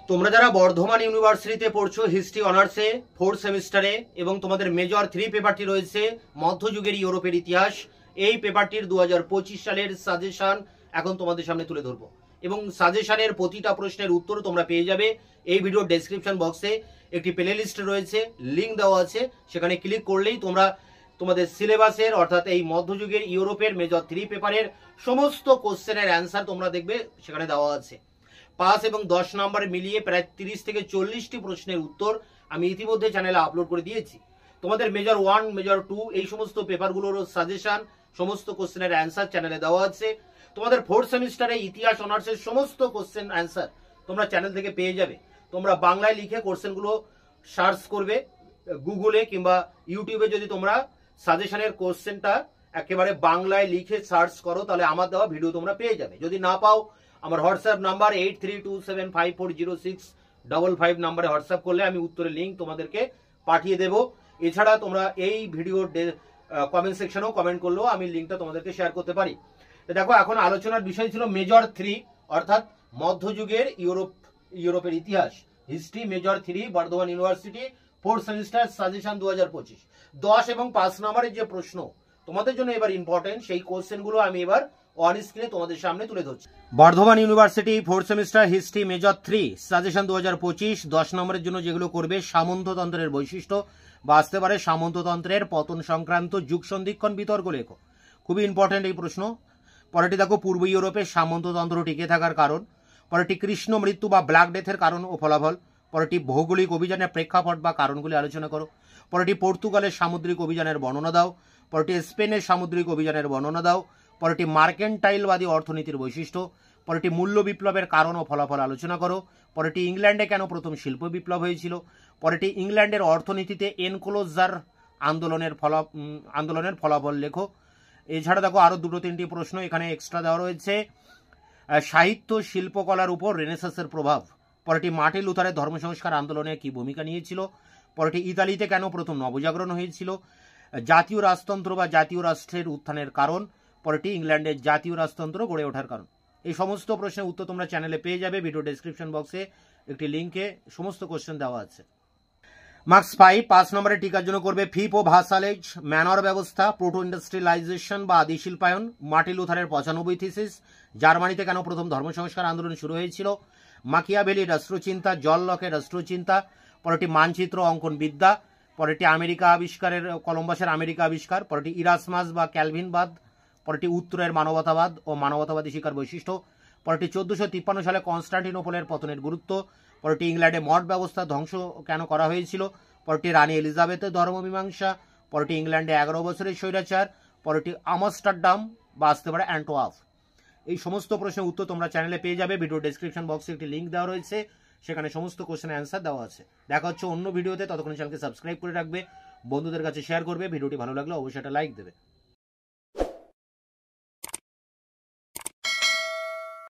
তোমরা যারা বর্ধমান ইউনিভার্সিটিতে পড়ছো হিস্ট্রি অনার্সে 4th সেমিস্টারে এবং তোমাদের মেজর 3 পেপারটি রয়েছে মধ্যযুগের ইউরোপের ইতিহাস, এই পেপারটির 2025 সালের সাজেশন এখন তোমাদের সামনে তুলে ধরবো এবং সাজেশনের প্রতিটা প্রশ্নের উত্তর তোমরা পেয়ে যাবে এই ভিডিওর ডেসক্রিপশন বক্সে। একটি প্লে লিস্ট রয়েছে, লিঙ্ক দেওয়া আছে, সেখানে ক্লিক করলেই তোমরা তোমাদের সিলেবাসের অর্থাৎ এই মধ্যযুগের ইউরোপের মেজর 3 পেপারের সমস্ত কোশ্চেনের অ্যান্সার তোমরা দেখবে সেখানে দেওয়া আছে। 5 এবং 10 নম্বর মিলিয়ে প্রায় 30 থেকে 40টি প্রশ্নের উত্তর আমি ইতিমধ্যে চ্যানেলে আপলোড করে দিয়েছি। তোমাদের মেজর 1, মেজর 2 এই সমস্ত পেপারগুলোর সাজেশন, সমস্ত কোশ্চেনের অ্যান্সার চ্যানেলে দেওয়া আছে। তোমাদের 4th সেমিস্টারে ইতিহাস অনার্সের সমস্ত কোশ্চেন অ্যান্সার তোমরা চ্যানেল থেকে পেয়ে যাবে। তোমরা বাংলায় লিখে কোশ্চেনগুলো সার্চ করবে গুগলে কিংবা ইউটিউবে। যদি তোমরা সাজেশনের কোশ্চেনটা একেবারে বাংলায় লিখে সার্চ করো তাহলে আমার দেওয়া ভিডিও তোমরা পেয়ে যাবে। যদি না পাও আমার হোয়াটসঅ্যাপ নাম্বার 8327540655 নাম্বারে হোয়াটসঅ্যাপ করলে আমি উত্তরের লিঙ্ক তোমাদেরকে পাঠিয়ে দেব। এছাড়া তোমরা এই ভিডিওর কমেন্ট সেকশনেও কমেন্ট করলেও আমি লিঙ্কটা তোমাদেরকে শেয়ার করতে পারি। দেখো, এখন আলোচনার বিষয় ছিল মেজর 3 অর্থাৎ মধ্যযুগের ইউরোপের ইতিহাস, history major 3 Bardhaman university 4th semester suggestion 2025। 10 এবং 5 নম্বরের যে প্রশ্ন তোমাদের জন্য এবার ইম্পর্টেন্ট, সেই কোশ্চেনগুলো আমি এবার অন স্ক্রিনে তোমাদের সামনে তুলে ধরছি। Bardhaman university 4th semester history major 3 suggestion 2025। 10 নম্বরের জন্য যেগুলো করবে, সামন্ততন্ত্রের বৈশিষ্ট্য বা আসতে পারে সামন্ততন্ত্রের পতন সংক্রান্ত যুগ সন্ধিক্ষণ বিতর্ক লেখো। খুবই ইম্পর্টেন্ট এই প্রশ্ন। পরেরটি দেখো, পূর্ব ইউরোপে সামন্ততন্ত্র টিকে থাকার কারণ। পরেরটি কৃষ্ণ মৃত্যু বা ব্ল্যাক ডেথের কারণ ও ফলাফল। পরেরটি ভৌগোলিক অভিযানের প্রেক্ষাপট বা কারণগুলি আলোচনা করো। পরেরটি পর্তুগালের সামুদ্রিক অভিযানের বর্ণনা দাও। পরেরটি স্পেনের সামুদ্রিক অভিযানের বর্ণনা দাও। পরেরটি মার্কেন্টাইলবাদী অর্থনীতির বৈশিষ্ট্য। পরেরটি মূল্য বিপ্লবের কারণ ও ফলাফল আলোচনা করো। পরেরটি ইংল্যান্ডে কেন প্রথম শিল্প বিপ্লব হয়েছিল। পরেরটি ইংল্যান্ডের অর্থনীতিতে এনক্লোজার আন্দোলনের ফলাফল লেখো। এছাড়া দেখো আরো 2-3টি প্রশ্ন এখানে এক্সট্রা দেওয়া রয়েছে। সাহিত্য শিল্পকলার উপর রেনেসাঁসের প্রভাব। পরেরটি মার্টিন লুথারের ধর্ম সংস্কার আন্দোলনে কি ভূমিকা নিয়েছিল। পরেরটি ইতালিতে কেন প্রথম নবজাগরণ হয়েছিল। জাতীয় রাজতন্ত্র বা জাতীয় রাষ্ট্রের উত্থানের কারণ। পরেরটি ইংল্যান্ডের জাতীয় রাজতন্ত্র গড়ে ওঠার কারণ। এই সমস্ত প্রশ্নের উত্তর তোমরা চ্যানেলে পেয়ে যাবে। ভিডিও ডেসক্রিপশন বক্সে একটি লিঙ্কে সমস্ত কোশ্চেন দেওয়া আছে। মার্কস 5 নম্বরের টিকার জন্য করবে ফিপ ও ভাসালেজ, ম্যানর ব্যবস্থা, প্রোটো ইন্ডাস্ট্রিয়ালাইজেশন বা আদি শিল্পায়ন, মার্টিন লুথারের 95 থিসিস, জার্মানিতে কেন প্রথম ধর্ম সংস্কার আন্দোলন শুরু হয়েছিল, মাকিয়াভেলি রাষ্ট্রচিন্তা, জন লকের রাষ্ট্রচিন্তা। পরেরটি মানচিত্র অঙ্কন বিদ্যা। পরেরটি আমেরিকা আবিষ্কারের কলম্বাসের আমেরিকা আবিষ্কার। পরেরটি ইরাসমাস বা ক্যালভিনবাদ। পরেরটি উত্তরের মানবতাবাদ ও মানবতাবাদী শিক্ষার বৈশিষ্ট্য। পরেরটি 1453 সালে কনস্টান্টিনোপলের পতনের গুরুত্ব। পরেরটি ইংল্যান্ডে মঠ ব্যবস্থা ধ্বংস কেন করা হয়েছিল। পরেরটি রানী এলিজাবেথের ধর্মমীমাংসা। পরেরটি ইংল্যান্ডে 11 বছরের স্বৈরাচার। পরেরটি আমস্টারডাম বা আসতে পারে অ্যান্টোয়াফ। এই সমস্ত প্রশ্নের উত্তর তোমরা চ্যানেলে পেয়ে যাবে। ভিডিও ডেসক্রিপশন বক্সে একটি লিঙ্ক দেওয়া রয়েছে, সেখানে সমস্ত কোশ্চেনের অ্যান্সার দেওয়া আছে। দেখা হচ্ছে অন্য ভিডিওতে, ততক্ষণ চ্যানেলকে সাবস্ক্রাইব করে রাখবে, বন্ধুদের কাছে শেয়ার করবে। ভিডিওটি ভালো লাগলে অবশ্যই একটা লাইক দেবে।